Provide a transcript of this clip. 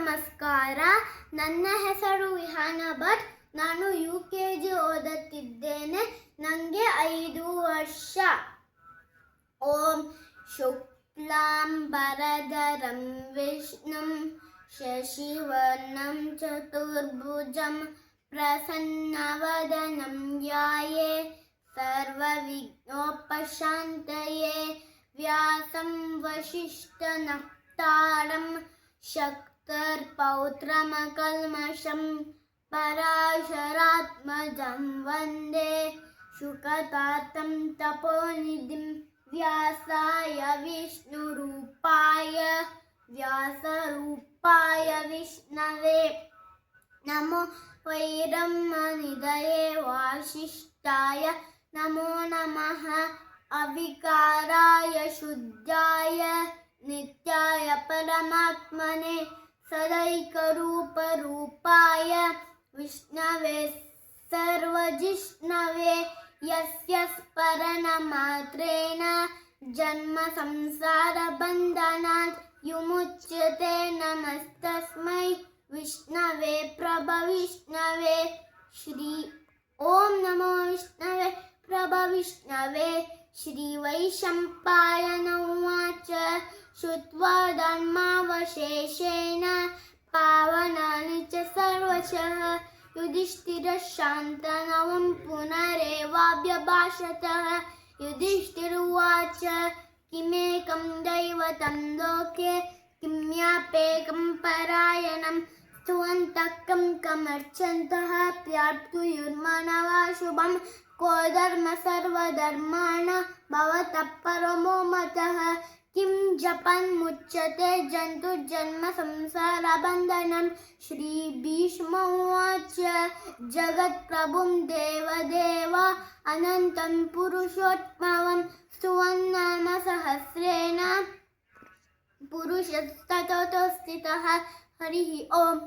ನಮಸ್ಕಾರ. ನನ್ನ ಹೆಸರು ವಿಹಾನ ಭಟ್. ನಾನು UKG ಓದುತ್ತಿದ್ದೇನೆ. ನನಗೆ 5 ವರ್ಷ. ಓಂ ಶುಕ್ಲಾಂಬರಧರಂ ವಿಷ್ಣುಂ ಶಶಿವರ್ಣಂ ಚತುರ್ಭುಜಂ ಪ್ರಸನ್ನವದನಂ ಧ್ಯಾಯೇ ಸರ್ವವಿಘ್ನೋಪಶಾಂತಯೇ ವ್ಯಾಸಂ ವಸಿಷ್ಠನಪ್ತಾರಂ ಶಕ್ತರ್ಪೌತ್ರಮಕಲ್ಮಷಂ ಪರಾಶರಾತ್ಮಜಂ ವಂದೇ ಶುಕತಾತಂ ತಪೋನಿಧಿಂ ವ್ಯಾಸಾಯ ವ್ಯಾಸರೂಪಾಯ ವಿಷ್ಣವೇ ನಮೋ ವೈರಮ್ಮನಿಧಯೇ ವಾಸಿಷ್ಠಾಯ ನಮೋ ನಮಃ ಅವಿಕಾರಾಯ ಶುದ್ಧಾಯ ನಿತ್ಯಾಯ ಪರಮಾತ್ಮನೆ ಸದೈಕರೂಪರೂಪಾಯ ವಿಷ್ಣವೇ ಸರ್ವಜಿಷ್ಣವೇ ಯಸ್ಯ ಸ್ಮರಣಮಾತ್ರೇಣ ಜನ್ಮ ಸಂಸಾರ ಬಂಧನಾತ್ ವಿಮುಚ್ಯತೆ. ನಮಸ್ತಸ್ಮೈ ವಿಷ್ಣವೇ ಪ್ರಭವಿಷ್ಣವೇ ಶ್ರೀ. ಓಂ ನಮೋ ವಿಷ್ಣವೇ ಪ್ರಭವಿಷ್ಣವೇ ಶ್ರೀ. ವೈಶಂಪಾಯನ ಉವಾಚ ಶುತ್ವಾ ಧರ್ಮಾವಶೇಷೇಣ ಪಾವನಾನಿ ಚ ಸರ್ವಶಃ ಯುಧಿಷ್ಠಿರಃ ಶಾಂತನವಂ ಪುನರೇವಾಭ್ಯಭಾಷತಃ. ಯುಧಿಷ್ಠಿರುವಾಚ ಕಿಮೇಕಂ ದೈವತಂ ಲೋಕೆ ಕಿಮ್ಯಾಪೇಕಂ ಪರಾಯಣಂ ಸ್ತುವಂತಃ ಕಂ ಕಮರ್ಚन्तಃ ಪ್ರಾಪ್ನುಯುರ್ಮಾನವಾ ಶುಭಂ ಕೋ ಧರ್ಮ ಸರ್ವಧರ್ಮಾಣಾಂ ಭವತಃ ಪರಮೋ ಮತಃ. किं जपन् मुच्यते जन्तुर्जन्म संसारबन्धनं. श्री भीष्म उवाच जगत्प्रभुं देवदेव अनन्तं पुरुषोत्तमं स्तुवन्नाम सहस्रेण पुरुषस्ततो स्थितः. हरिः ओम्.